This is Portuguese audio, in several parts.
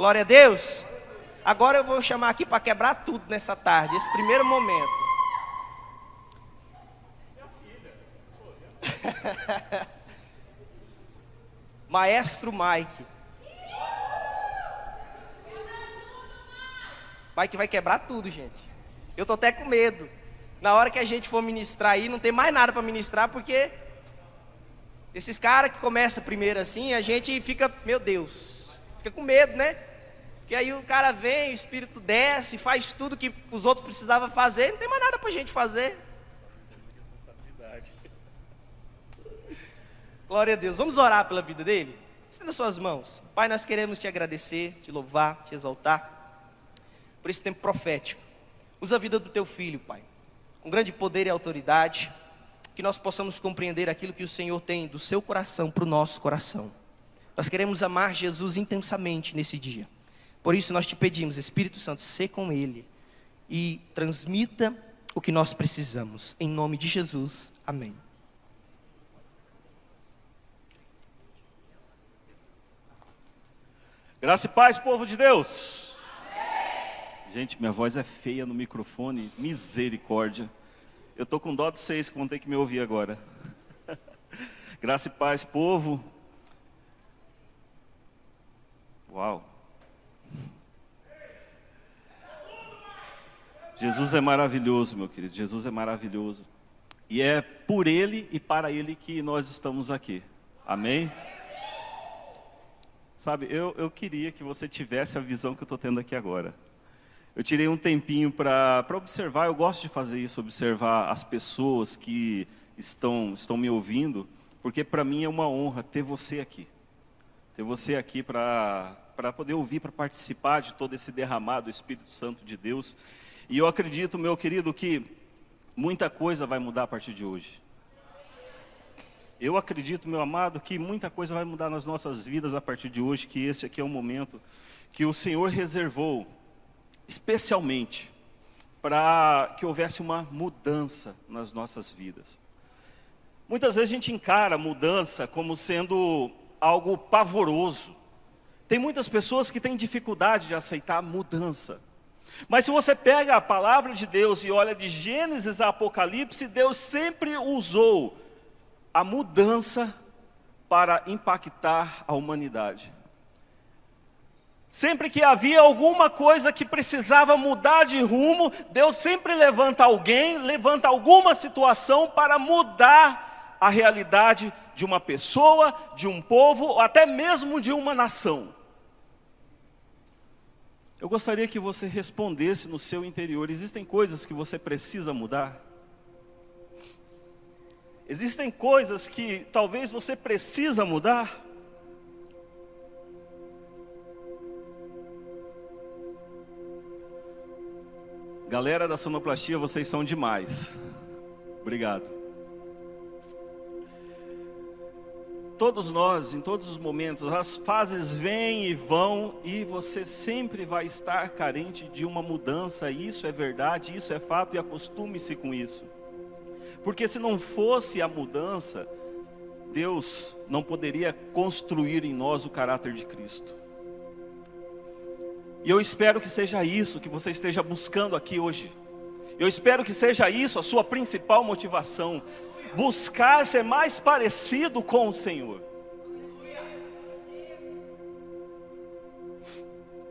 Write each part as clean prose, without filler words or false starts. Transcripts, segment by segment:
Glória a Deus. Agora eu vou chamar aqui para quebrar tudo nessa tarde, esse primeiro momento. Maestro Mike. Mike vai quebrar tudo, gente. Eu tô até com medo. Na hora que a gente for ministrar aí, não tem mais nada para ministrar, porque esses caras que começam primeiro assim, a gente fica, meu Deus, fica com medo, né? Porque aí o cara vem, o Espírito desce, faz tudo que os outros precisavam fazer, não tem mais nada pra gente fazer. Glória a Deus. Vamos orar pela vida dele? Estenda suas mãos. Pai, nós queremos te agradecer, te louvar, te exaltar por esse tempo profético. Usa a vida do teu filho, Pai, com grande poder e autoridade, que nós possamos compreender aquilo que o Senhor tem do seu coração para o nosso coração. Nós queremos amar Jesus intensamente nesse dia. Por isso nós te pedimos, Espírito Santo, sê com ele e transmita o que nós precisamos. Em nome de Jesus, amém. Graça e paz, povo de Deus. Amém. Gente, minha voz é feia no microfone, misericórdia. Eu tô com dó de vocês que vão ter que me ouvir agora. Graça e paz, povo. Uau. Jesus é maravilhoso, meu querido. Jesus é maravilhoso. E é por Ele e para Ele que nós estamos aqui. Amém? Sabe, eu queria que você tivesse a visão que eu estou tendo aqui agora. Eu tirei um tempinho para observar, eu gosto de fazer isso, observar as pessoas que estão me ouvindo, porque para mim é uma honra ter você aqui. Ter você aqui para poder ouvir, para participar de todo esse derramado do Espírito Santo de Deus. E eu acredito, meu querido, que muita coisa vai mudar a partir de hoje. Eu acredito, meu amado, que muita coisa vai mudar nas nossas vidas a partir de hoje, que esse aqui é um momento que o Senhor reservou especialmente para que houvesse uma mudança nas nossas vidas. Muitas vezes a gente encara a mudança como sendo algo pavoroso. Tem muitas pessoas que têm dificuldade de aceitar a mudança. Mas se você pega a palavra de Deus e olha de Gênesis a Apocalipse, Deus sempre usou a mudança para impactar a humanidade. Sempre que havia alguma coisa que precisava mudar de rumo, Deus sempre levanta alguém, levanta alguma situação para mudar a realidade de uma pessoa, de um povo, ou até mesmo de uma nação. Eu gostaria que você respondesse no seu interior: existem coisas que você precisa mudar? Existem coisas que talvez você precisa mudar? Galera da sonoplastia, vocês são demais. Obrigado. Todos nós, em todos os momentos, as fases vêm e vão, e você sempre vai estar carente de uma mudança. Isso é verdade, isso é fato, e acostume-se com isso. Porque se não fosse a mudança, Deus não poderia construir em nós o caráter de Cristo. E eu espero que seja isso que você esteja buscando aqui hoje. Eu espero que seja isso a sua principal motivação. Buscar ser mais parecido com o Senhor.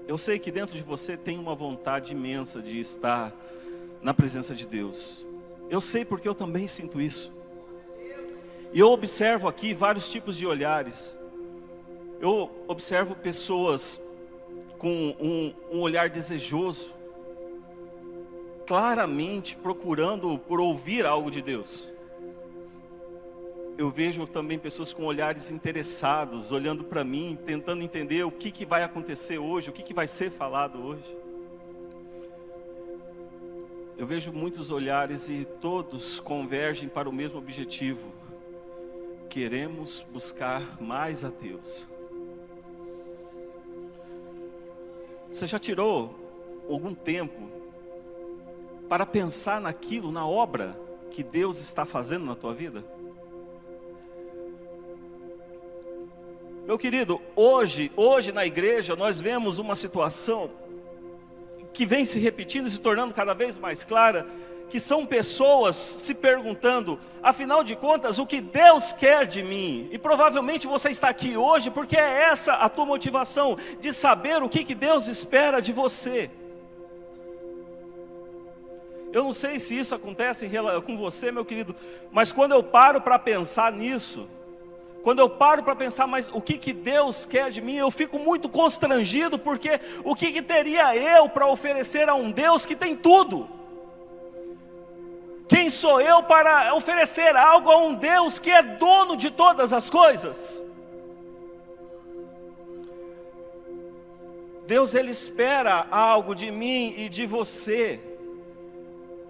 Eu sei que dentro de você tem uma vontade imensa de estar na presença de Deus. Eu sei porque eu também sinto isso. E eu observo aqui vários tipos de olhares. Eu observo pessoas com um olhar desejoso, claramente procurando por ouvir algo de Deus. Eu vejo também pessoas com olhares interessados, olhando para mim, tentando entender o que vai acontecer hoje, o que vai ser falado hoje. Eu vejo muitos olhares e todos convergem para o mesmo objetivo. Queremos buscar mais a Deus. Você já tirou algum tempo para pensar naquilo, na obra que Deus está fazendo na tua vida? Meu querido, hoje na igreja nós vemos uma situação que vem se repetindo e se tornando cada vez mais clara, que são pessoas se perguntando, afinal de contas, o que Deus quer de mim? E provavelmente você está aqui hoje porque é essa a tua motivação, de saber o que Deus espera de você. Eu não sei se isso acontece com você, meu querido, mas quando eu paro para pensar nisso, quando eu paro para pensar, mas o que Deus quer de mim, eu fico muito constrangido, porque o que teria eu para oferecer a um Deus que tem tudo? Quem sou eu para oferecer algo a um Deus que é dono de todas as coisas? Deus, Ele espera algo de mim e de você.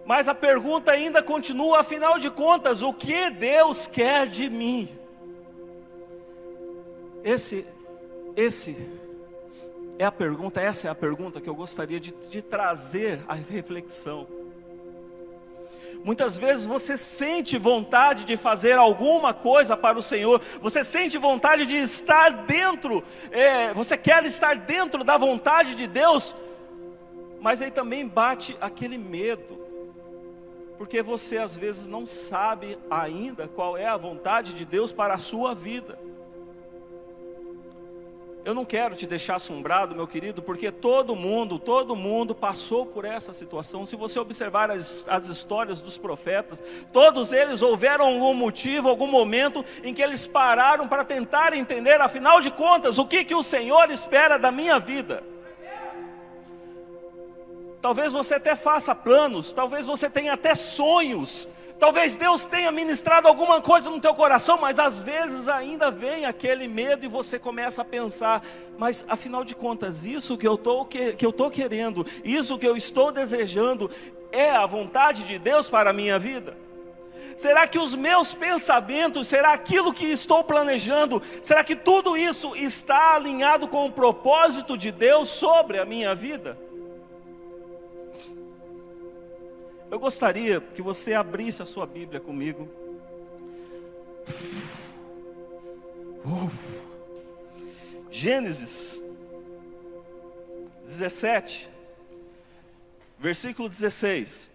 Mas a pergunta ainda continua, afinal de contas, o que Deus quer de mim? Essa é a pergunta que eu gostaria de trazer à reflexão. Muitas vezes você sente vontade de fazer alguma coisa para o Senhor, você sente vontade de estar dentro, você quer estar dentro da vontade de Deus, mas aí também bate aquele medo, porque você às vezes não sabe ainda qual é a vontade de Deus para a sua vida. Eu não quero te deixar assombrado, meu querido, porque todo mundo passou por essa situação. Se você observar as histórias dos profetas, todos eles houveram algum motivo, algum momento em que eles pararam para tentar entender, afinal de contas, o que o Senhor espera da minha vida. Talvez você até faça planos, talvez você tenha até sonhos, talvez Deus tenha ministrado alguma coisa no teu coração, mas às vezes ainda vem aquele medo e você começa a pensar, mas afinal de contas, isso que eu estou querendo, isso que eu estou desejando, é a vontade de Deus para a minha vida? Será que os meus pensamentos, será aquilo que estou planejando, será que tudo isso está alinhado com o propósito de Deus sobre a minha vida? Eu gostaria que você abrisse a sua Bíblia comigo. Gênesis 17, versículo 16.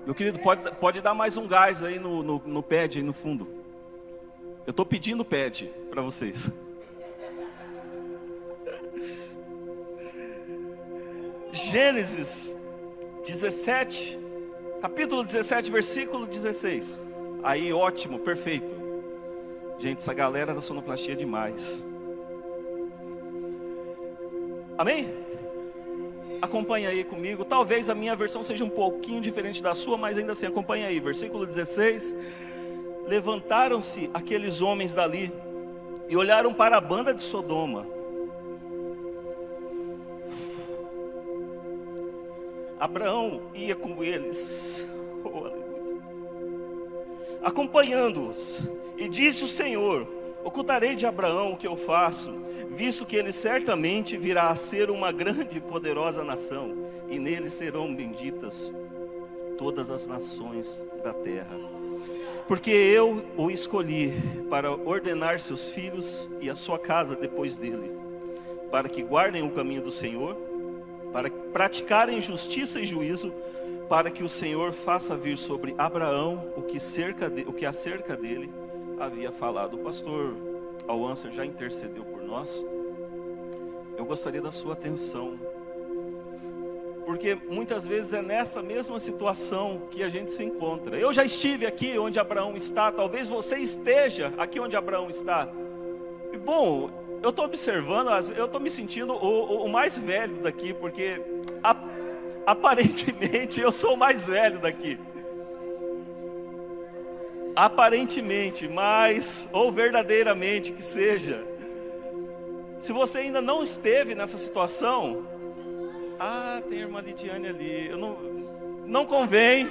Meu querido, pode dar mais um gás aí no pad, aí no fundo. Eu estou pedindo pad para vocês. Gênesis 17, capítulo 17, versículo 16. Aí, ótimo, perfeito. Gente, essa galera da sonoplastia é demais. Amém? Acompanha aí comigo. Talvez a minha versão seja um pouquinho diferente da sua, mas ainda assim, acompanha aí. Versículo 16. Levantaram-se aqueles homens dali e olharam para a banda de Sodoma. Abraão ia com eles, acompanhando-os, e disse o Senhor: ocultarei de Abraão o que eu faço, visto que ele certamente virá a ser uma grande e poderosa nação, e nele serão benditas todas as nações da terra. Porque eu o escolhi para ordenar seus filhos e a sua casa depois dele, para que guardem o caminho do Senhor, para praticarem justiça e juízo, para que o Senhor faça vir sobre Abraão o que acerca dele havia falado. O pastor Alwanser já intercedeu por nós. Eu gostaria da sua atenção, porque muitas vezes é nessa mesma situação que a gente se encontra. Eu já estive aqui onde Abraão está, talvez você esteja aqui onde Abraão está. E bom, eu estou observando, eu estou me sentindo o mais velho daqui, porque aparentemente eu sou o mais velho daqui. Aparentemente, mas, ou verdadeiramente que seja. Se você ainda não esteve nessa situação, tem a irmã Lidiane ali, não convém.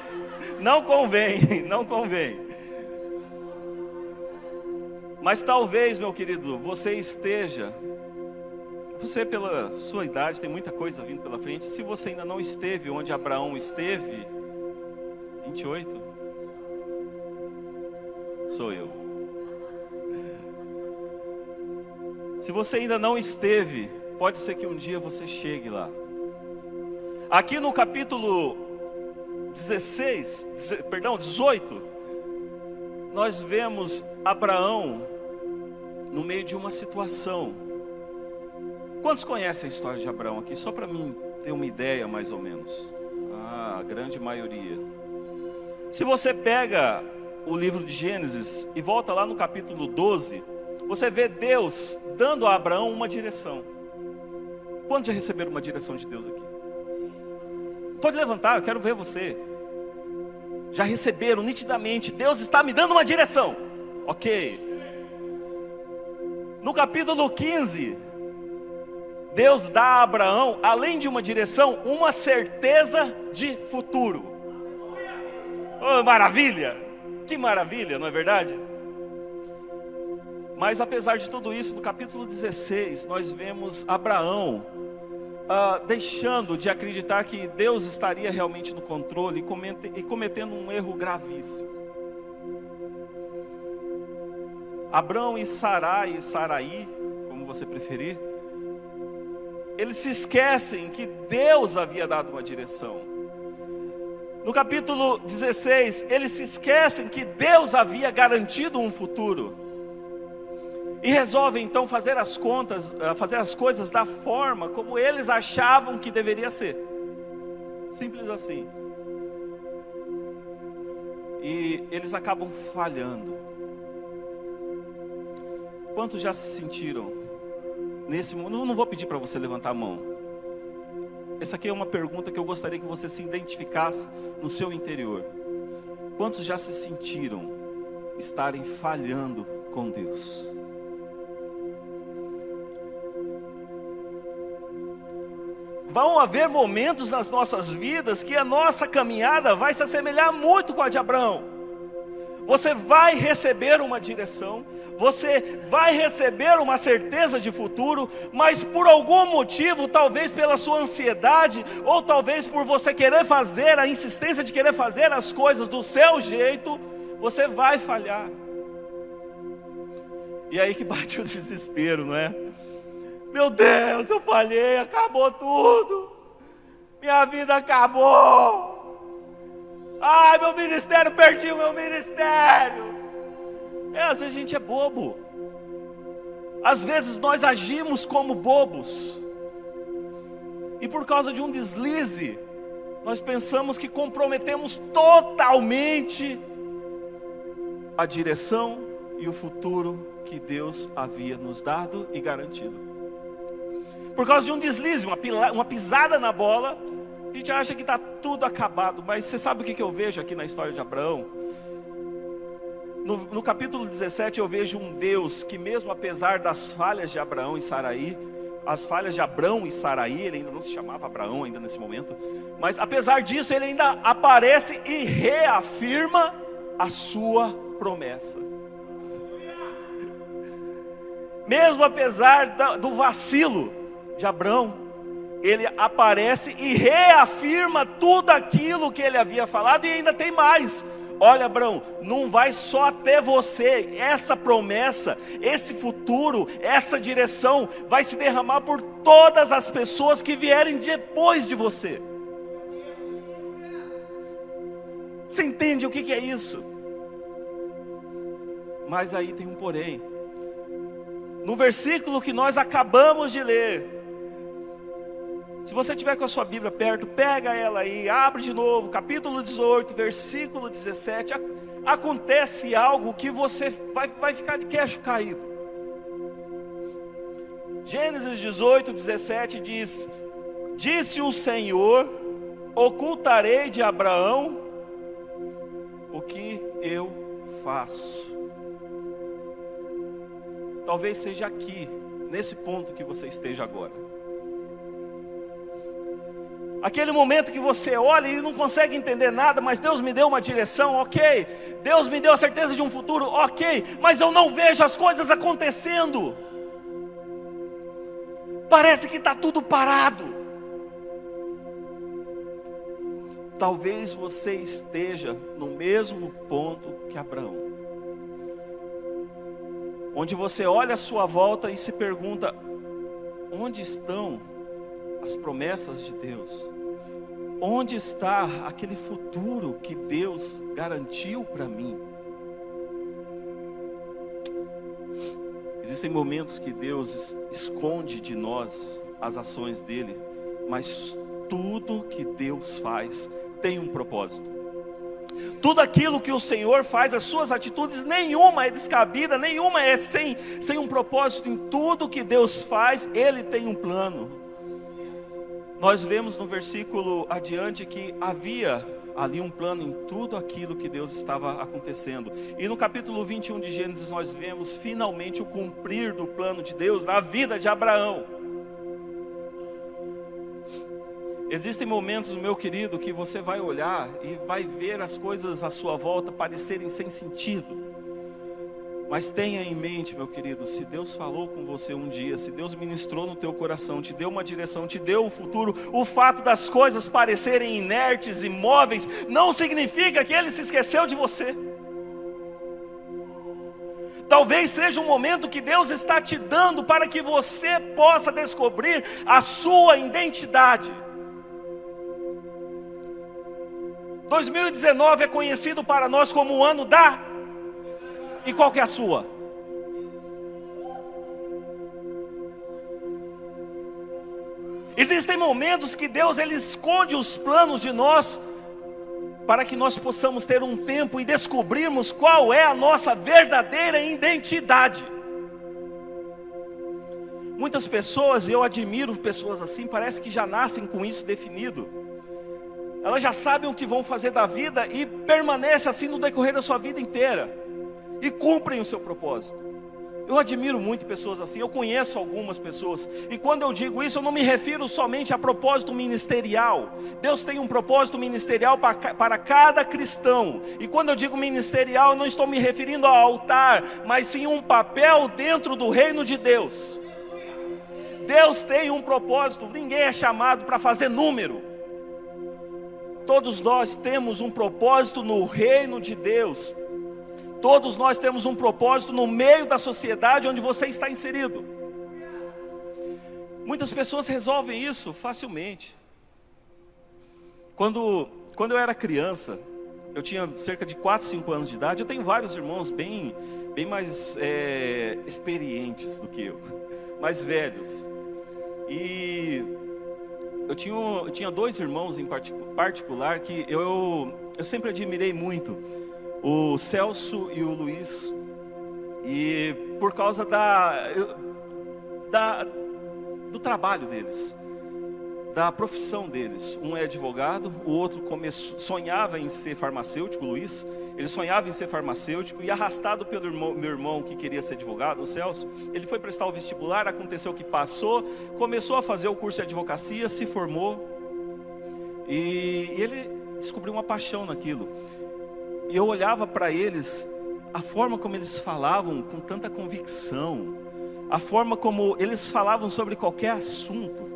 Mas talvez, meu querido, você pela sua idade, tem muita coisa vindo pela frente. Se você ainda não esteve onde Abraão esteve, 28. Sou eu. Se você ainda não esteve, pode ser que um dia você chegue lá. Aqui no capítulo 18, nós vemos Abraão no meio de uma situação. Quantos conhecem a história de Abraão aqui? Só para mim ter uma ideia mais ou menos. A grande maioria. Se você pega o livro de Gênesis e volta lá no capítulo 12, você vê Deus dando a Abraão uma direção. Quantos já receberam uma direção de Deus aqui? Pode levantar, eu quero ver você. Já receberam nitidamente, Deus está me dando uma direção. Ok. No capítulo 15, Deus dá a Abraão, além de uma direção, uma certeza de futuro. Oh, maravilha! Que maravilha, não é verdade? Mas apesar de tudo isso, no capítulo 16, nós vemos Abraão deixando de acreditar que Deus estaria realmente no controle e cometendo um erro gravíssimo. Abraão e Saraí, como você preferir, eles se esquecem que Deus havia dado uma direção. No capítulo 16, eles se esquecem que Deus havia garantido um futuro. E resolvem então fazer as coisas da forma como eles achavam que deveria ser. Simples assim. E eles acabam falhando. Quantos já se sentiram nesse mundo? Eu não vou pedir para você levantar a mão. Essa aqui é uma pergunta que eu gostaria que você se identificasse no seu interior. Quantos já se sentiram estarem falhando com Deus? Vão haver momentos nas nossas vidas que a nossa caminhada vai se assemelhar muito com a de Abraão. Você vai receber uma direção, você vai receber uma certeza de futuro, mas por algum motivo, talvez pela sua ansiedade, ou talvez por você querer fazer, a insistência de querer fazer as coisas do seu jeito, você vai falhar. E aí que bate o desespero, não é? Meu Deus, eu falhei, acabou tudo. Minha vida acabou. Ai, meu ministério, perdi o meu ministério. Às vezes a gente é bobo. Às vezes nós agimos como bobos. E por causa de um deslize, nós pensamos que comprometemos totalmente a direção e o futuro que Deus havia nos dado e garantido. Por causa de um deslize, uma pisada na bola, a gente acha que está tudo acabado. Mas você sabe o que eu vejo aqui na história de Abraão? No capítulo 17 eu vejo um Deus que mesmo apesar das falhas de Abraão e Saraí, as falhas de Abrão e Saraí, ele ainda não se chamava Abraão ainda nesse momento, mas apesar disso ele ainda aparece e reafirma a sua promessa. Mesmo apesar do vacilo de Abrão, ele aparece e reafirma tudo aquilo que ele havia falado e ainda tem mais. Olha, Abrão, não vai só até você, essa promessa, esse futuro, essa direção vai se derramar por todas as pessoas que vierem depois de você. Você entende o que é isso? Mas aí tem um porém. No versículo que nós acabamos de ler, se você tiver com a sua Bíblia perto, pega ela aí, abre de novo, capítulo 18, versículo 17, acontece algo que você vai ficar de queixo caído. Gênesis 18, 17 diz: disse o Senhor, ocultarei de Abraão o que eu faço. Talvez seja aqui, nesse ponto que você esteja agora. Aquele momento que você olha e não consegue entender nada, mas Deus me deu uma direção, ok. Deus me deu a certeza de um futuro, ok. Mas eu não vejo as coisas acontecendo. Parece que está tudo parado. Talvez você esteja no mesmo ponto que Abraão. onde você olha à sua volta e se pergunta: onde estão as promessas de Deus? Onde está aquele futuro que Deus garantiu para mim? Existem momentos que Deus esconde de nós as ações dele, mas tudo que Deus faz tem um propósito. Tudo aquilo que o Senhor faz, as suas atitudes, nenhuma é descabida, nenhuma é sem um propósito. Em tudo que Deus faz, Ele tem um plano. Nós vemos no versículo adiante que havia ali um plano em tudo aquilo que Deus estava acontecendo. E no capítulo 21 de Gênesis nós vemos finalmente o cumprir do plano de Deus na vida de Abraão. Existem momentos, meu querido, que você vai olhar e vai ver as coisas à sua volta parecerem sem sentido. Mas tenha em mente, meu querido, se Deus falou com você um dia, se Deus ministrou no teu coração, te deu uma direção, te deu o futuro, o fato das coisas parecerem inertes, imóveis, não significa que Ele se esqueceu de você. Talvez seja um momento que Deus está te dando para que você possa descobrir a sua identidade. 2019 é conhecido para nós como o ano da... E qual que é a sua? Existem momentos que Deus ele esconde os planos de nós para que nós possamos ter um tempo e descobrirmos qual é a nossa verdadeira identidade. Muitas pessoas, e eu admiro pessoas assim, parece que já nascem com isso definido. Elas já sabem o que vão fazer da vida e permanecem assim no decorrer da sua vida inteira. E cumprem o seu propósito. Eu admiro muito pessoas assim, eu conheço algumas pessoas. E quando eu digo isso, eu não me refiro somente a propósito ministerial. Deus tem um propósito ministerial para cada cristão. E quando eu digo ministerial, eu não estou me referindo ao altar, mas sim um papel dentro do reino de Deus. Deus tem um propósito, ninguém é chamado para fazer número. Todos nós temos um propósito no reino de Deus. Todos nós temos um propósito no meio da sociedade onde você está inserido. Muitas pessoas resolvem isso facilmente. Quando eu era criança, eu tinha cerca de 4, 5 anos de idade. Eu tenho vários irmãos bem mais experientes do que eu, mais velhos. E eu tinha 2 irmãos em particular que eu sempre admirei muito, o Celso e o Luiz. E por causa do trabalho deles, da profissão deles. Um é advogado, o outro sonhava em ser farmacêutico, o Luiz. Ele sonhava em ser farmacêutico e arrastado pelo meu irmão que queria ser advogado, o Celso, ele foi prestar o vestibular, aconteceu que passou, começou a fazer o curso de advocacia, se formou e ele descobriu uma paixão naquilo. E eu olhava para eles, a forma como eles falavam com tanta convicção, a forma como eles falavam sobre qualquer assunto,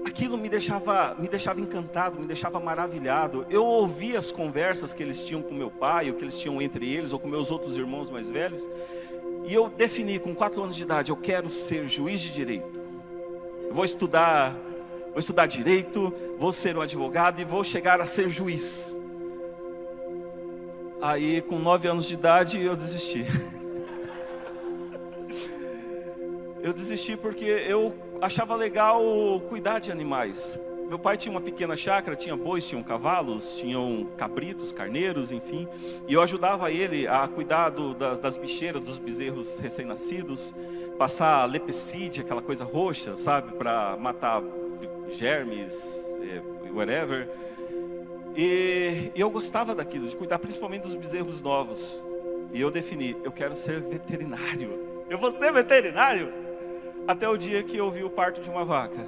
aquilo me deixava encantado, me deixava maravilhado. Eu ouvia as conversas que eles tinham com meu pai, ou que eles tinham entre eles, ou com meus outros irmãos mais velhos. E eu defini com 4 anos de idade, eu quero ser juiz de direito. Eu vou estudar direito, vou ser um advogado e vou chegar a ser juiz. Aí com 9 anos de idade eu desisti. Eu desisti porque eu achava legal cuidar de animais. Meu pai tinha uma pequena chácara, tinha bois, tinham cavalos, tinham cabritos, carneiros, enfim. E eu ajudava ele a cuidar das bicheiras, dos bezerros recém-nascidos, passar lepecídia, aquela coisa roxa, sabe, para matar germes, whatever. E eu gostava daquilo, de cuidar principalmente dos bezerros novos. E eu defini, eu quero ser veterinário. Eu vou ser veterinário? Até o dia que eu vi o parto de uma vaca.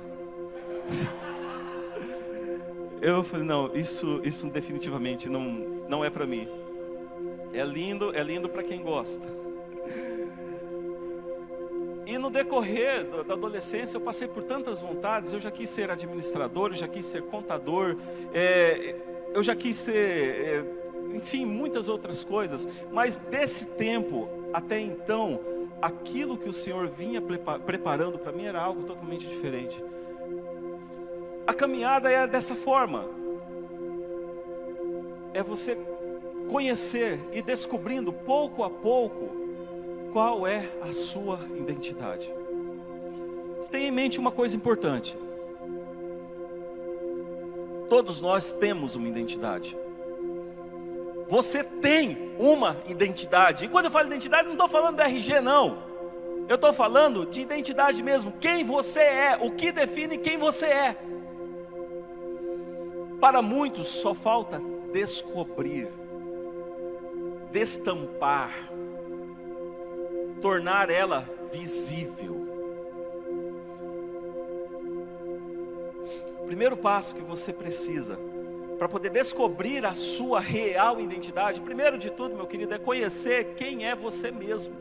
Eu falei, não, isso definitivamente não é para mim. É lindo para quem gosta. E no decorrer da adolescência eu passei por tantas vontades. Eu já quis ser administrador, eu já quis ser contador, eu já quis ser, enfim, muitas outras coisas. Mas desse tempo até então, aquilo que o Senhor vinha preparando para mim era algo totalmente diferente. A caminhada é dessa forma. É você conhecer e descobrindo pouco a pouco qual é a sua identidade. Você tem em mente uma coisa importante. Todos nós temos uma identidade. Você tem uma identidade. E quando eu falo identidade, não estou falando de RG não. Eu estou falando de identidade mesmo. Quem você é, o que define quem você é. Para muitos só falta descobrir, destampar, tornar ela visível. O primeiro passo que você precisa para poder descobrir a sua real identidade, primeiro de tudo, meu querido, é conhecer quem é você mesmo.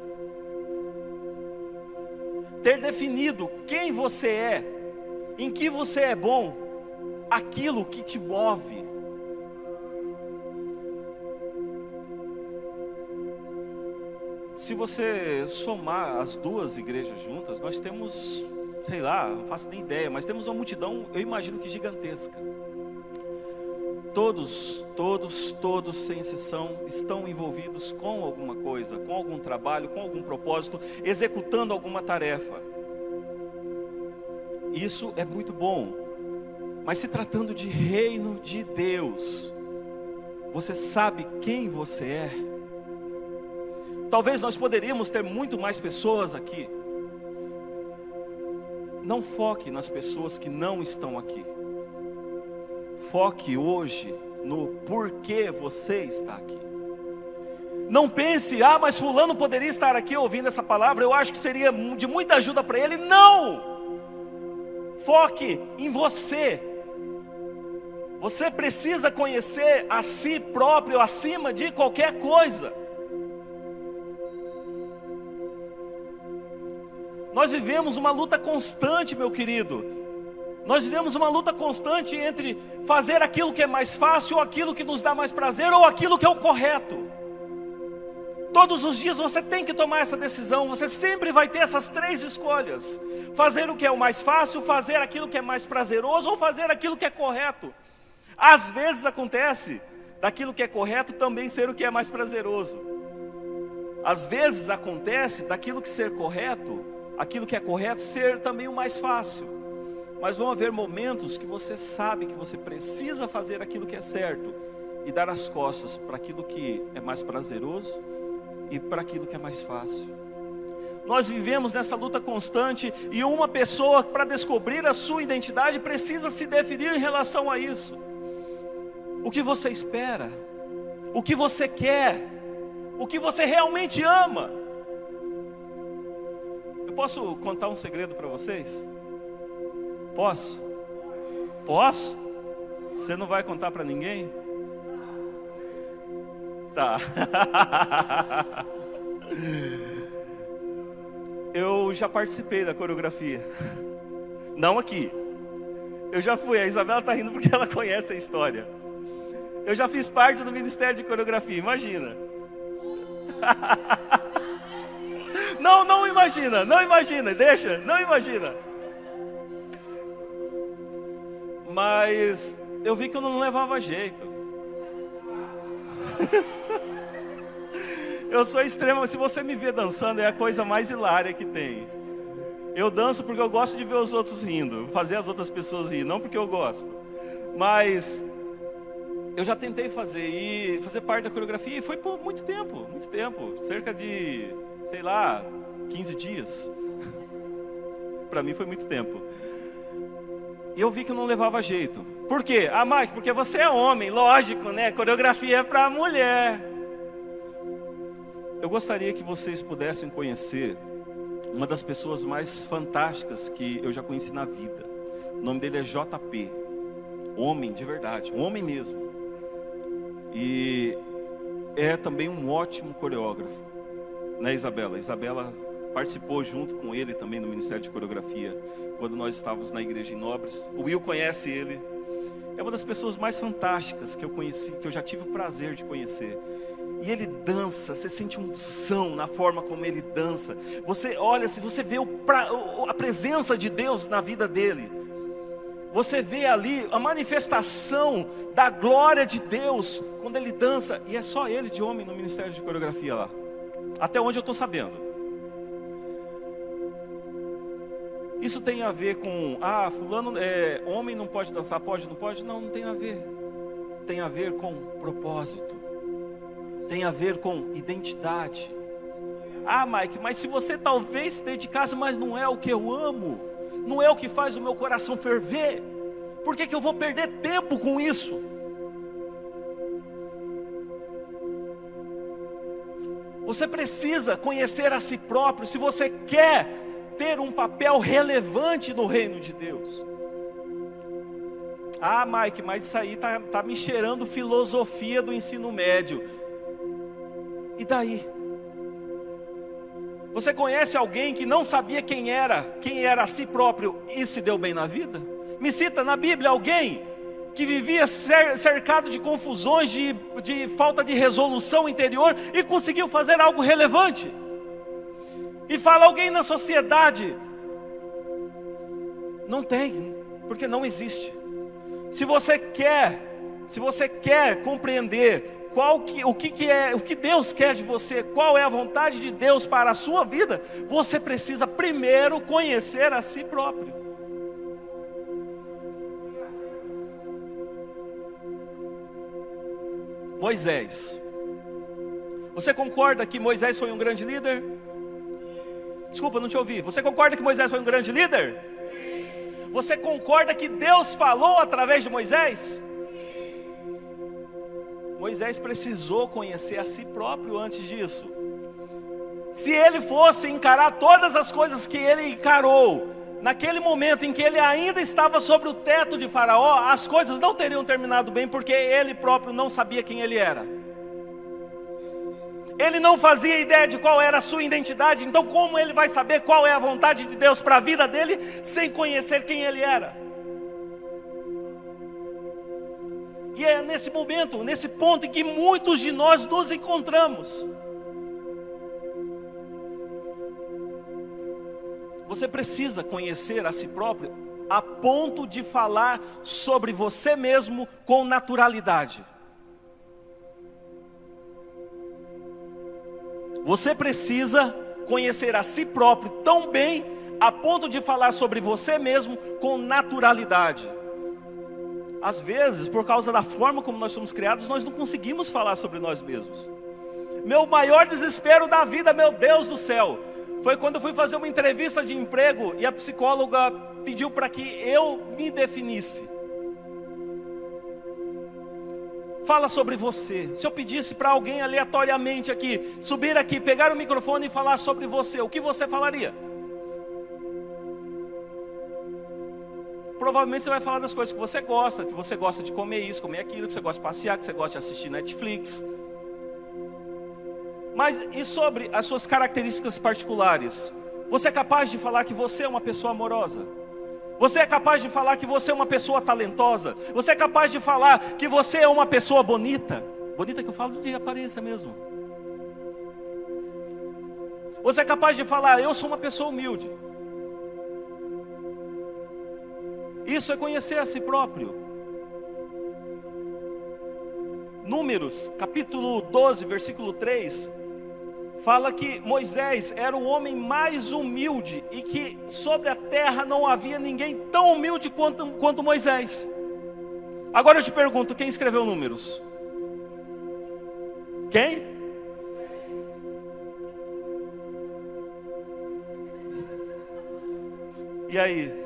Ter definido quem você é, em que você é bom, aquilo que te move. Se você somar as duas igrejas juntas, nós temos, sei lá, não faço nem ideia, mas temos uma multidão, eu imagino que gigantesca. Todos, sem exceção, estão envolvidos com alguma coisa, com algum trabalho, com algum propósito, executando alguma tarefa. Isso é muito bom, mas se tratando de reino de Deus, você sabe quem você é? Talvez nós poderíamos ter muito mais pessoas aqui. Não foque nas pessoas que não estão aqui. Foque hoje no porquê você está aqui. Não pense, mas fulano poderia estar aqui ouvindo essa palavra, eu acho que seria de muita ajuda para ele. Não! Foque em você. Você precisa conhecer a si próprio acima de qualquer coisa. Nós vivemos uma luta constante, meu querido. Nós vivemos uma luta constante entre fazer aquilo que é mais fácil, ou aquilo que nos dá mais prazer, ou aquilo que é o correto. Todos os dias você tem que tomar essa decisão. Você sempre vai ter essas três escolhas: fazer o que é o mais fácil, fazer aquilo que é mais prazeroso, ou fazer aquilo que é correto. Às vezes acontece daquilo que é correto também ser o que é mais prazeroso. Às vezes acontece daquilo que ser correto, aquilo que é correto ser também o mais fácil. Mas vão haver momentos que você sabe que você precisa fazer aquilo que é certo e dar as costas para aquilo que é mais prazeroso e para aquilo que é mais fácil. Nós vivemos nessa luta constante, e uma pessoa, para descobrir a sua identidade, precisa se definir em relação a isso. O que você espera, o que você quer, o que você realmente ama. Eu posso contar um segredo para vocês? Posso? Posso? Você não vai contar para ninguém? Tá. Eu já participei da coreografia. Não aqui. Eu já fui. A Isabela está rindo porque ela conhece a história. Eu já fiz parte do Ministério de Coreografia, imagina. Não imagina, deixa, não imagina. Mas eu vi que eu não levava jeito. Eu sou extremo, se você me ver dançando, é a coisa mais hilária que tem. Eu danço porque eu gosto de ver os outros rindo, fazer as outras pessoas rir, não porque eu gosto. Mas eu já tentei fazer parte da coreografia, e foi por muito tempo, cerca de, sei lá, 15 dias. Para mim foi muito tempo. E eu vi que eu não levava jeito. Por quê? Mike, porque você é homem, lógico, né? Coreografia é para mulher. Eu gostaria que vocês pudessem conhecer uma das pessoas mais fantásticas que eu já conheci na vida. O nome dele é JP. Homem de verdade, um homem mesmo. E é também um ótimo coreógrafo, né, Isabela? Isabela participou junto com ele também no Ministério de Coreografia, quando nós estávamos na igreja em Nobres. O Will conhece ele. É uma das pessoas mais fantásticas que eu conheci, que eu já tive o prazer de conhecer. E ele dança, você sente unção na forma como ele dança. Você olha, se você vê a presença de Deus na vida dele. Você vê ali a manifestação da glória de Deus quando ele dança. E é só ele de homem no ministério de coreografia lá. Até onde eu estou sabendo. Isso tem a ver com, fulano homem não pode dançar, pode, não pode? Não, não tem a ver. Tem a ver com propósito. Tem a ver com identidade. Mike, mas se você talvez se dedicasse, mas não é o que eu amo, não é o que faz o meu coração ferver, por que eu vou perder tempo com isso? Você precisa conhecer a si próprio, se você quer ter um papel relevante no reino de Deus. Mike, mas isso aí tá me cheirando filosofia do ensino médio. E daí? Você conhece alguém que não sabia quem era a si próprio e se deu bem na vida? Me cita na Bíblia alguém que vivia cercado de confusões, de falta de resolução interior e conseguiu fazer algo relevante. E fala alguém na sociedade. Não tem, porque não existe. Se você quer compreender o que Deus quer de você, qual é a vontade de Deus para a sua vida, você precisa primeiro conhecer a si próprio. Moisés. Você concorda que Moisés foi um grande líder? Desculpa, não te ouvi. Você concorda que Moisés foi um grande líder? Sim. Você concorda que Deus falou através de Moisés? Sim. Moisés precisou conhecer a si próprio antes disso. Se ele fosse encarar todas as coisas que ele encarou, naquele momento em que ele ainda estava sobre o teto de Faraó, as coisas não teriam terminado bem, porque ele próprio não sabia quem ele era. Ele não fazia ideia de qual era a sua identidade. Então como ele vai saber qual é a vontade de Deus para a vida dele, sem conhecer quem ele era? E é nesse momento, nesse ponto em que muitos de nós nos encontramos. Você precisa conhecer a si próprio a ponto de falar sobre você mesmo com naturalidade. Você precisa conhecer a si próprio tão bem a ponto de falar sobre você mesmo com naturalidade. Às vezes, por causa da forma como nós somos criados, nós não conseguimos falar sobre nós mesmos. Meu maior desespero da vida, meu Deus do céu, foi quando eu fui fazer uma entrevista de emprego e a psicóloga pediu para que eu me definisse. Fala sobre você. Se eu pedisse para alguém aleatoriamente aqui, subir aqui, pegar o microfone e falar sobre você, o que você falaria? Provavelmente você vai falar das coisas que você gosta de comer isso, comer aquilo, que você gosta de passear, que você gosta de assistir Netflix. Mas e sobre as suas características particulares? Você é capaz de falar que você é uma pessoa amorosa? Você é capaz de falar que você é uma pessoa talentosa? Você é capaz de falar que você é uma pessoa bonita? Bonita que eu falo de aparência mesmo. Você é capaz de falar, eu sou uma pessoa humilde? Isso é conhecer a si próprio. Números, capítulo 12, versículo 3, fala que Moisés era o homem mais humilde e que sobre a terra não havia ninguém tão humilde quanto Moisés. Agora eu te pergunto, quem escreveu Números? Quem? E aí?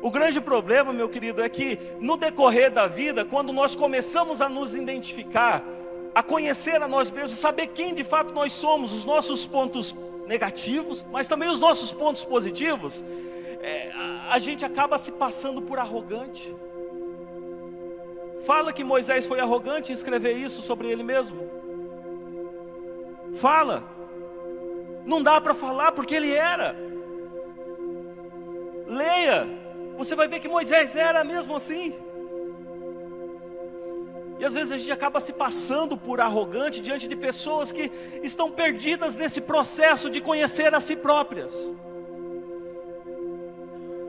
O grande problema, meu querido, é que no decorrer da vida, quando nós começamos a nos identificar, a conhecer a nós mesmos, saber quem de fato nós somos, os nossos pontos negativos, mas também os nossos pontos positivos, a gente acaba se passando por arrogante. Fala que Moisés foi arrogante em escrever isso sobre ele mesmo. Fala. Não dá para falar porque ele era. Leia. Você vai ver que Moisés era mesmo assim. E às vezes a gente acaba se passando por arrogante diante de pessoas que estão perdidas nesse processo de conhecer a si próprias.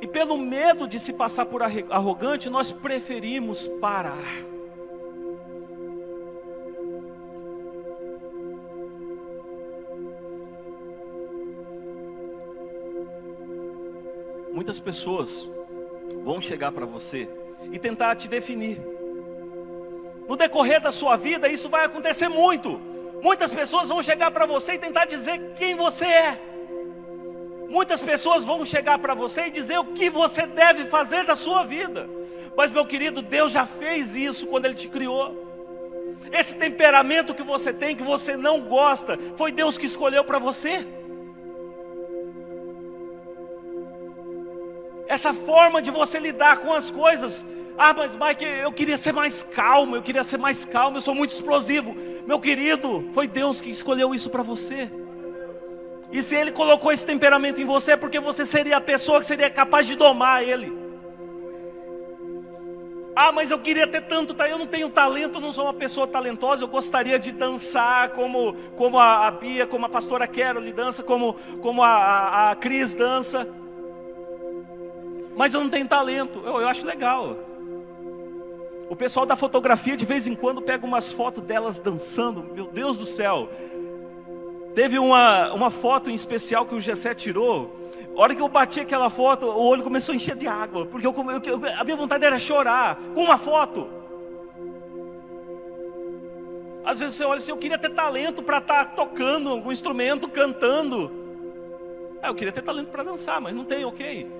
E pelo medo de se passar por arrogante, nós preferimos parar. Muitas pessoas vão chegar para você e tentar te definir. No decorrer da sua vida, isso vai acontecer muito. Muitas pessoas vão chegar para você e tentar dizer quem você é. Muitas pessoas vão chegar para você e dizer o que você deve fazer da sua vida. Mas, meu querido, Deus já fez isso quando Ele te criou. Esse temperamento que você tem, que você não gosta, foi Deus que escolheu para você. Essa forma de você lidar com as coisas. Mas Mike, eu queria ser mais calmo, eu sou muito explosivo. Meu querido, foi Deus que escolheu isso para você. E se Ele colocou esse temperamento em você, é porque você seria a pessoa que seria capaz de domar ele. Mas eu queria ter tanto talento, eu não tenho talento, eu não sou uma pessoa talentosa, eu gostaria de dançar como a Bia, como a pastora Carol dança, como a Cris dança. Mas eu não tenho talento, eu acho legal. O pessoal da fotografia de vez em quando pega umas fotos delas dançando, meu Deus do céu. Teve uma foto em especial que o Gessé tirou. A hora que eu bati aquela foto, o olho começou a encher de água, porque a minha vontade era chorar com uma foto. Às vezes você olha assim, eu queria ter talento para estar tocando algum instrumento, cantando. Eu queria ter talento para dançar, mas não tenho, ok.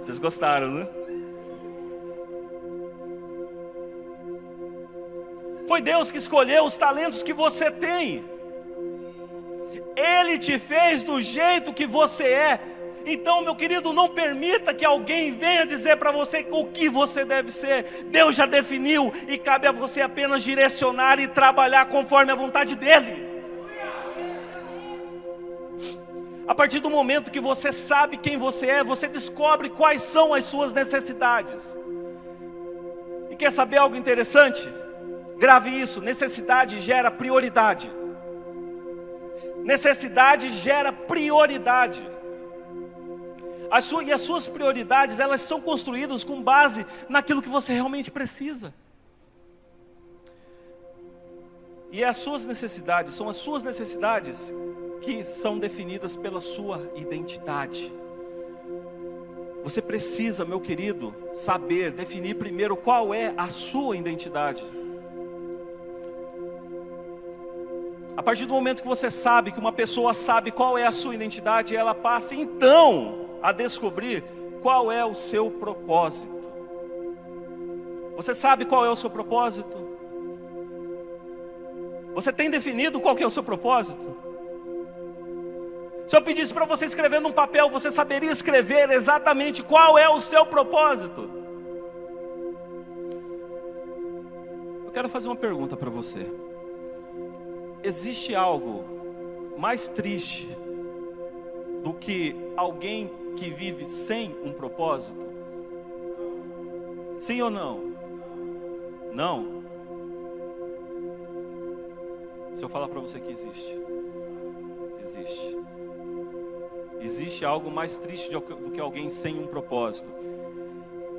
Vocês gostaram, né? Foi Deus que escolheu os talentos que você tem. Ele te fez do jeito que você é. Então, meu querido, não permita que alguém venha dizer para você o que você deve ser. Deus já definiu e cabe a você apenas direcionar e trabalhar conforme a vontade dEle. A partir do momento que você sabe quem você é, você descobre quais são as suas necessidades. E quer saber algo interessante? Grave isso: necessidade gera prioridade. Necessidade gera prioridade. E as suas prioridades, elas são construídas com base naquilo que você realmente precisa. E as suas necessidades, são as suas necessidades que são definidas pela sua identidade. Você precisa, meu querido, saber, definir primeiro qual é a sua identidade. A partir do momento que você sabe, que uma pessoa sabe qual é a sua identidade, ela passa então a descobrir qual é o seu propósito. Você sabe qual é o seu propósito? Você tem definido qual que é o seu propósito? Se eu pedisse para você escrever num papel, você saberia escrever exatamente qual é o seu propósito? Eu quero fazer uma pergunta para você. Existe algo mais triste do que alguém que vive sem um propósito? Sim ou não? Não? Se eu falar para você que existe. Existe. Existe algo mais triste do que alguém sem um propósito.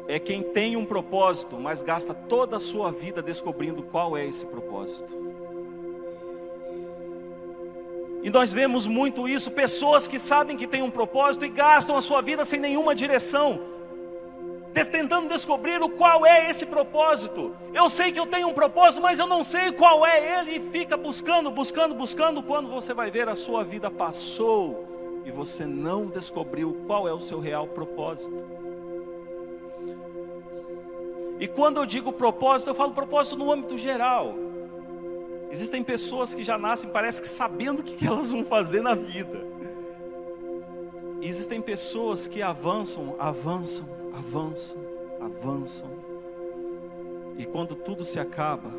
É quem tem um propósito, mas gasta toda a sua vida descobrindo qual é esse propósito. E nós vemos muito isso, pessoas que sabem que têm um propósito e gastam a sua vida sem nenhuma direção, tentando descobrir qual é esse propósito. Eu sei que eu tenho um propósito, mas eu não sei qual é ele, e fica buscando. Quando você vai ver, a sua vida passou e você não descobriu qual é o seu real propósito. E quando eu digo propósito, eu falo propósito no âmbito geral. Existem pessoas que já nascem, parece que sabendo o que elas vão fazer na vida. E existem pessoas que avançam. E quando tudo se acaba,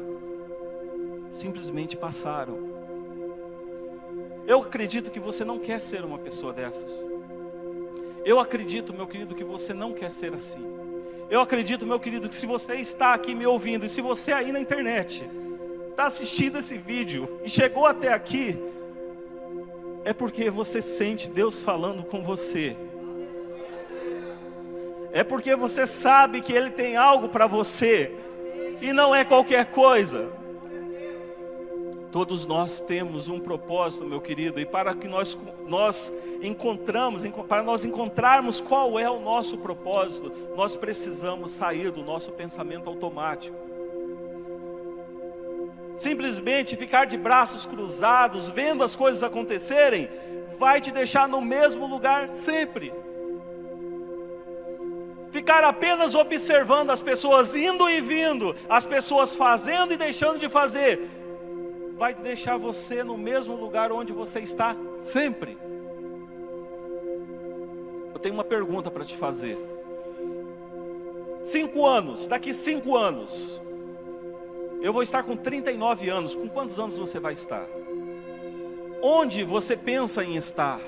simplesmente passaram. Eu acredito que você não quer ser uma pessoa dessas. Eu acredito, meu querido, que você não quer ser assim. Eu acredito, meu querido, que se você está aqui me ouvindo, e se você aí na internet está assistindo esse vídeo e chegou até aqui, é porque você sente Deus falando com você. É porque você sabe que Ele tem algo para você, e não é qualquer coisa. Todos nós temos um propósito, meu querido, e para que nós encontrarmos qual é o nosso propósito, nós precisamos sair do nosso pensamento automático. Simplesmente ficar de braços cruzados, vendo as coisas acontecerem, vai te deixar no mesmo lugar sempre. Ficar apenas observando as pessoas indo e vindo, as pessoas fazendo e deixando de fazer, vai deixar você no mesmo lugar onde você está sempre. Eu tenho uma pergunta para te fazer. 5 anos, daqui 5 anos, eu vou estar com 39 anos. Com quantos anos você vai estar? Onde você pensa em estar?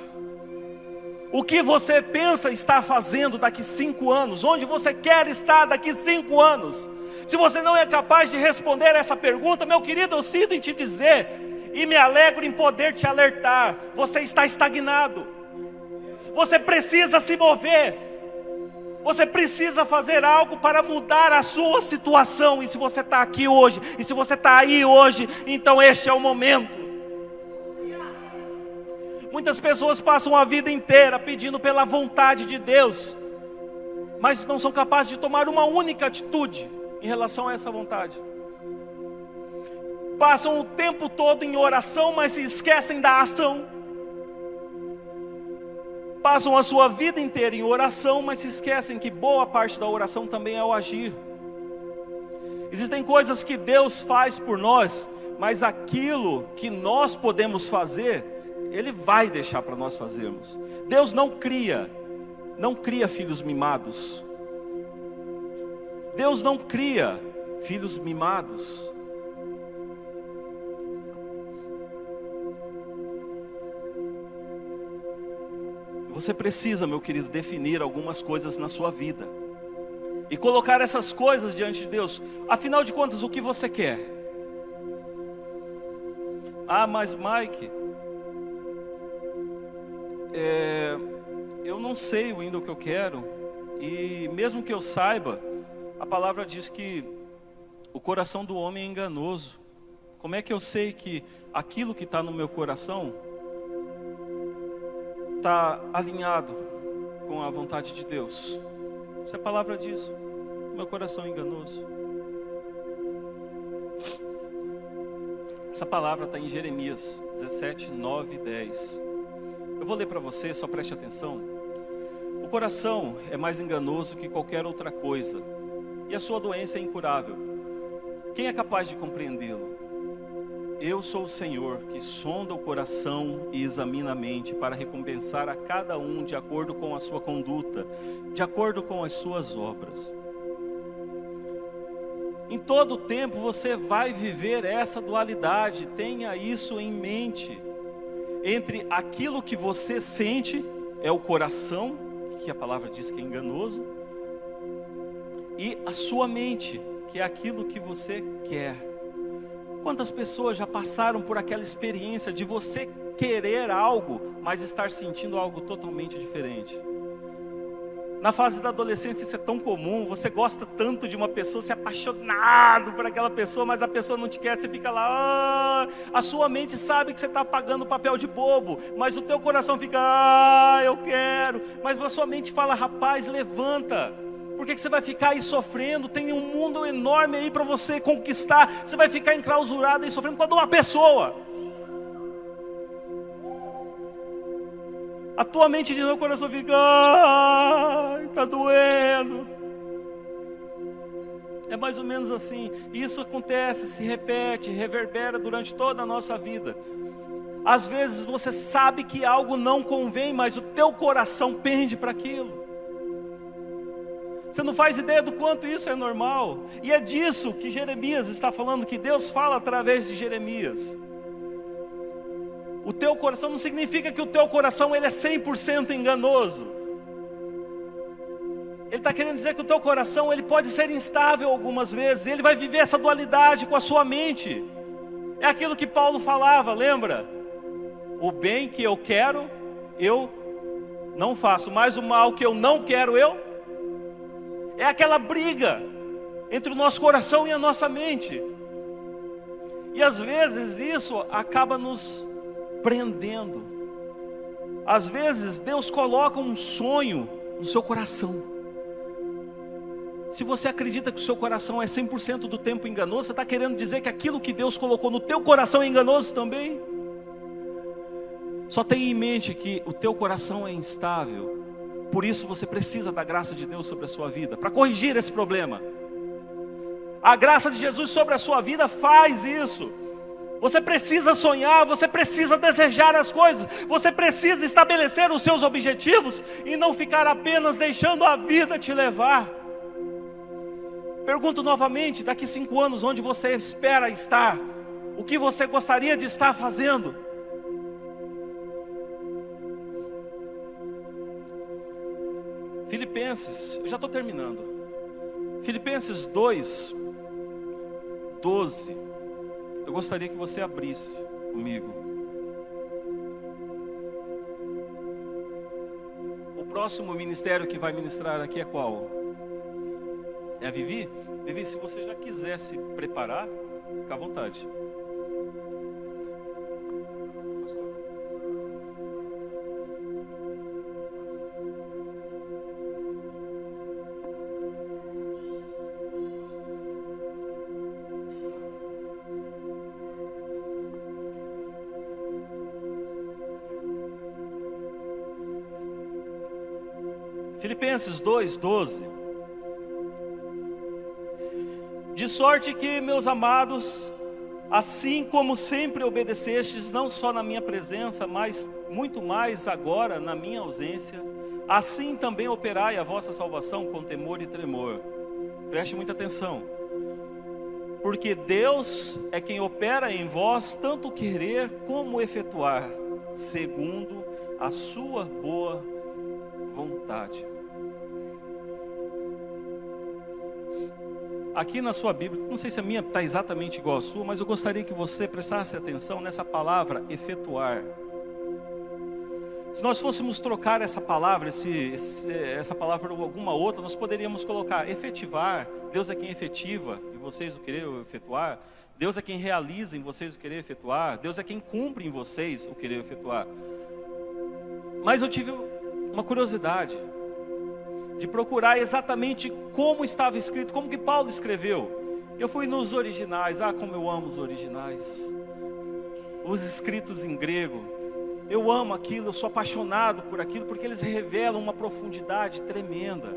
O que você pensa estar fazendo daqui 5 anos? Onde você quer estar daqui 5 anos? Se você não é capaz de responder essa pergunta, meu querido, eu sinto em te dizer, e me alegro em poder te alertar, você está estagnado. Você precisa se mover. Você precisa fazer algo para mudar a sua situação. E se você está aqui hoje, e se você está aí hoje, então este é o momento. Muitas pessoas passam a vida inteira pedindo pela vontade de Deus, mas não são capazes de tomar uma única atitude em relação a essa vontade. Passam o tempo todo em oração, mas se esquecem da ação. Passam a sua vida inteira em oração, mas se esquecem que boa parte da oração também é o agir. Existem coisas que Deus faz por nós, mas aquilo que nós podemos fazer, Ele vai deixar para nós fazermos. Deus não cria filhos mimados. Deus não cria filhos mimados. Você precisa, meu querido, definir algumas coisas na sua vida e colocar essas coisas diante de Deus. Afinal de contas, o que você quer? Ah, mas Mike, eu não sei ainda o que eu quero. E mesmo que eu saiba, a palavra diz que o coração do homem é enganoso. Como é que eu sei que aquilo que está no meu coração está alinhado com a vontade de Deus? Isso é a palavra diz. Meu coração é enganoso. Essa palavra está em Jeremias 17, 9 e 10. Eu vou ler para você, só preste atenção. O coração é mais enganoso que qualquer outra coisa, e a sua doença é incurável. Quem é capaz de compreendê-lo? Eu sou o Senhor, que sonda o coração e examina a mente, para recompensar a cada um de acordo com a sua conduta, de acordo com as suas obras. Em todo tempo você vai viver essa dualidade, tenha isso em mente, entre aquilo que você sente, é o coração, que a palavra diz que é enganoso, e a sua mente, que é aquilo que você quer. Quantas pessoas já passaram por aquela experiência de você querer algo, mas estar sentindo algo totalmente diferente? Na fase da adolescência isso é tão comum. Você gosta tanto de uma pessoa, você é apaixonado por aquela pessoa, mas a pessoa não te quer, você fica lá. A sua mente sabe que você está pagando o papel de bobo, mas o teu coração fica, eu quero. Mas a sua mente fala, rapaz, levanta. Por que você vai ficar aí sofrendo? Tem um mundo enorme aí para você conquistar. Você vai ficar enclausurado aí sofrendo por causa de uma pessoa. A tua mente diz, meu coração fica, está doendo. É mais ou menos assim. Isso acontece, se repete, reverbera durante toda a nossa vida. Às vezes você sabe que algo não convém, mas o teu coração pende para aquilo. Você não faz ideia do quanto isso é normal. E é disso que Jeremias está falando, que Deus fala através de Jeremias. O teu coração não significa que o teu coração ele é 100% enganoso. Ele está querendo dizer que o teu coração ele pode ser instável algumas vezes. Ele vai viver essa dualidade com a sua mente. É aquilo que Paulo falava, lembra? O bem que eu quero, eu não faço. Mas o mal que eu não quero, eu... É aquela briga entre o nosso coração e a nossa mente. E às vezes isso acaba nos prendendo. Às vezes Deus coloca um sonho no seu coração. Se você acredita que o seu coração é 100% do tempo enganoso, você está querendo dizer que aquilo que Deus colocou no teu coração é enganoso também? Só tenha em mente que o teu coração é instável. Por isso você precisa da graça de Deus sobre a sua vida, para corrigir esse problema. A graça de Jesus sobre a sua vida faz isso. Você precisa sonhar, você precisa desejar as coisas, você precisa estabelecer os seus objetivos e não ficar apenas deixando a vida te levar. Pergunto novamente, daqui 5 anos, onde você espera estar? O que você gostaria de estar fazendo? Filipenses, eu já estou terminando. Filipenses 2, 12. Eu gostaria que você abrisse comigo. O próximo ministério que vai ministrar aqui é qual? É a Vivi? Vivi, se você já quiser se preparar, fica à vontade. Filipenses 2, 12. De sorte que, meus amados, assim como sempre obedecestes, não só na minha presença, mas muito mais agora na minha ausência, assim também operai a vossa salvação com temor e tremor. Preste muita atenção. Porque Deus é quem opera em vós tanto querer como efetuar, segundo a sua boa vontade. Aqui na sua Bíblia, não sei se a minha está exatamente igual à sua, mas eu gostaria que você prestasse atenção nessa palavra, efetuar. Se nós fôssemos trocar essa palavra, essa palavra por alguma outra, nós poderíamos colocar efetivar. Deus é quem efetiva em vocês o querer efetuar. Deus é quem realiza em vocês o querer efetuar. Deus é quem cumpre em vocês o querer efetuar. Mas eu tive uma curiosidade de procurar exatamente como estava escrito, como que Paulo escreveu. Eu fui nos originais, como eu amo os originais. Os escritos em grego, eu amo aquilo, eu sou apaixonado por aquilo, porque eles revelam uma profundidade tremenda.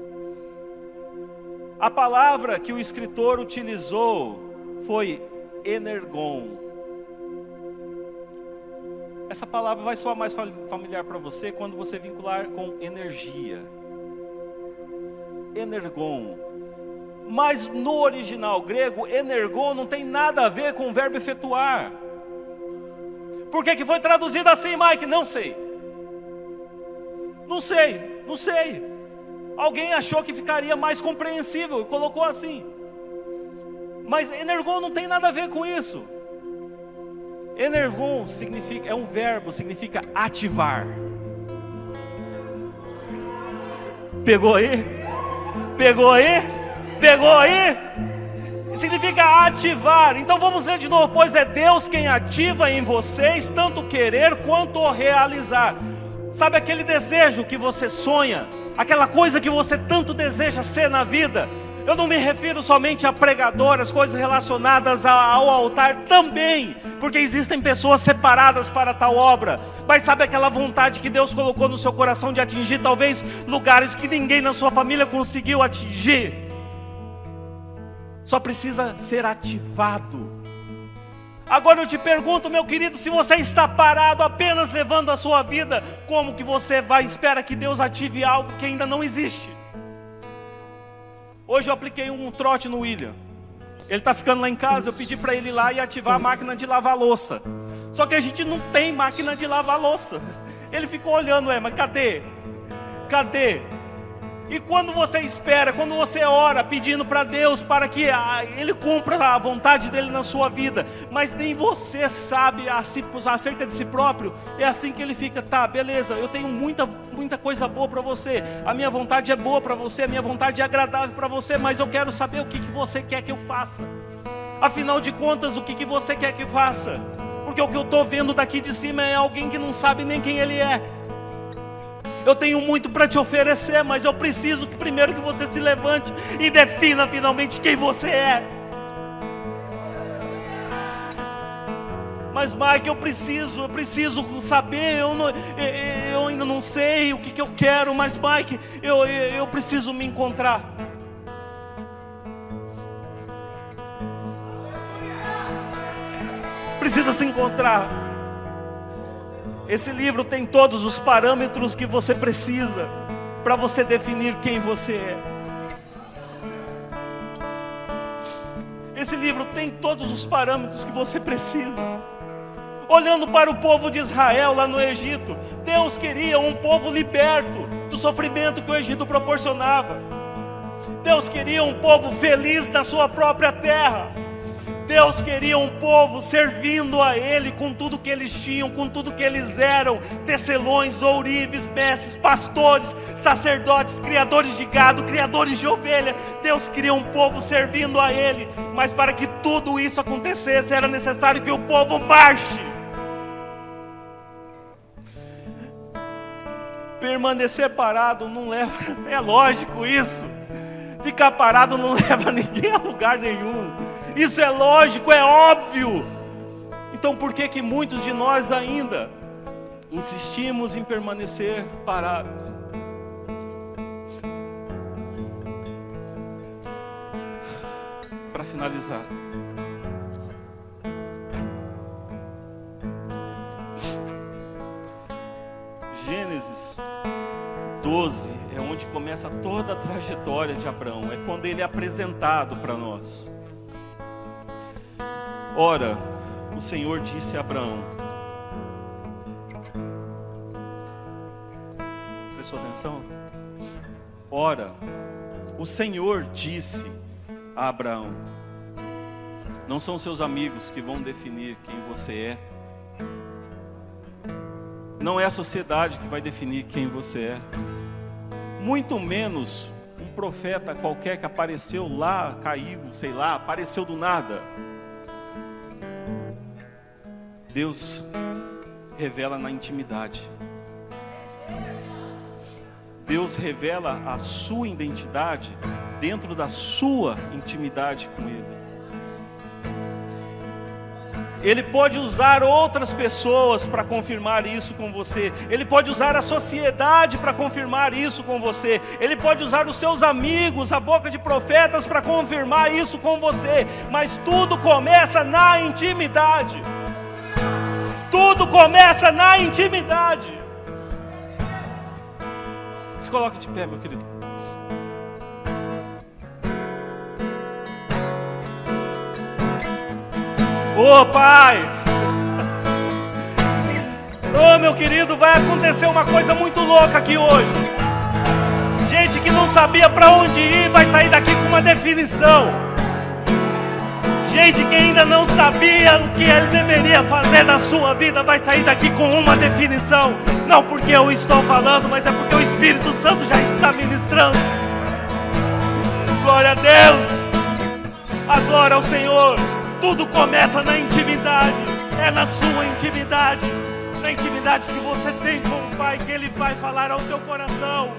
A palavra que o escritor utilizou foi energon. Essa palavra vai soar mais familiar para você quando você vincular com energia. Energon. Mas no original grego, energon não tem nada a ver com o verbo efetuar. Por que foi traduzido assim, Mike? Não sei. Não sei. Alguém achou que ficaria mais compreensível e colocou assim. Mas energon não tem nada a ver com isso. Energon significa, é um verbo, significa ativar. Pegou aí? Pegou aí? Pegou aí? Significa ativar. Então vamos ler de novo. Pois é Deus quem ativa em vocês tanto querer quanto realizar. Sabe aquele desejo que você sonha? Aquela coisa que você tanto deseja ser na vida? Eu não me refiro somente a pregadoras, coisas relacionadas ao altar também, porque existem pessoas separadas para tal obra. Mas sabe aquela vontade que Deus colocou no seu coração de atingir talvez lugares que ninguém na sua família conseguiu atingir? Só precisa ser ativado. Agora eu te pergunto, meu querido, se você está parado apenas levando a sua vida, como que você espera que Deus ative algo que ainda não existe? Hoje eu apliquei um trote no William. Ele está ficando lá em casa, eu pedi para ele ir lá e ativar a máquina de lavar louça. Só que a gente não tem máquina de lavar louça. Ele ficou olhando, mas cadê? E quando você espera, quando você ora pedindo para Deus para que Ele cumpra a vontade dEle na sua vida, mas nem você sabe acerca de si próprio, é assim que Ele fica: tá, beleza, eu tenho muita coisa boa para você, a minha vontade é boa para você, a minha vontade é agradável para você, mas eu quero saber o que você quer que eu faça. Afinal de contas, o que você quer que eu faça? Porque o que eu estou vendo daqui de cima é alguém que não sabe nem quem ele é. Eu tenho muito para te oferecer, mas eu preciso que primeiro que você se levante e defina finalmente quem você é. Mas Mike, eu preciso saber, eu ainda não sei o que eu quero, mas Mike, eu preciso me encontrar. Precisa se encontrar. Esse livro tem todos os parâmetros que você precisa para você definir quem você é. Esse livro tem todos os parâmetros que você precisa. Olhando para o povo de Israel lá no Egito, Deus queria um povo liberto do sofrimento que o Egito proporcionava. Deus queria um povo feliz na sua própria terra. Deus queria um povo servindo a Ele com tudo que eles tinham, com tudo que eles eram: tecelões, ourives, mestres, pastores, sacerdotes, criadores de gado, criadores de ovelha. Deus queria um povo servindo a Ele, mas para que tudo isso acontecesse, era necessário que o povo marche. Permanecer parado não leva, é lógico isso. Ficar parado não leva ninguém a lugar nenhum. Isso é lógico, é óbvio. Então por que muitos de nós ainda insistimos em permanecer parados? Para finalizar, Gênesis 12 é onde começa toda a trajetória de Abraão. É quando ele é apresentado para nós. Ora, o Senhor disse a Abraão, prestou atenção? Ora, o Senhor disse a Abraão: não são seus amigos que vão definir quem você é. Não é a sociedade que vai definir quem você é. Muito menos um profeta qualquer que apareceu lá, caiu, sei lá, apareceu do nada. Deus revela na intimidade. Deus revela a sua identidade dentro da sua intimidade com Ele. Ele pode usar outras pessoas para confirmar isso com você. Ele pode usar a sociedade para confirmar isso com você. Ele pode usar os seus amigos, a boca de profetas, para confirmar isso com você. Mas tudo começa na intimidade. Tudo começa na intimidade. Se coloque de pé, meu querido. Ô Pai, ô meu querido, vai acontecer uma coisa muito louca aqui hoje. Gente que não sabia para onde ir vai sair daqui com uma definição. Gente que ainda não sabia o que ele deveria fazer na sua vida vai sair daqui com uma definição. Não porque eu estou falando, mas é porque o Espírito Santo já está ministrando. Glória a Deus. As glórias ao Senhor. Tudo começa na intimidade. É na sua intimidade. Na intimidade que você tem com o Pai, que Ele vai falar ao teu coração.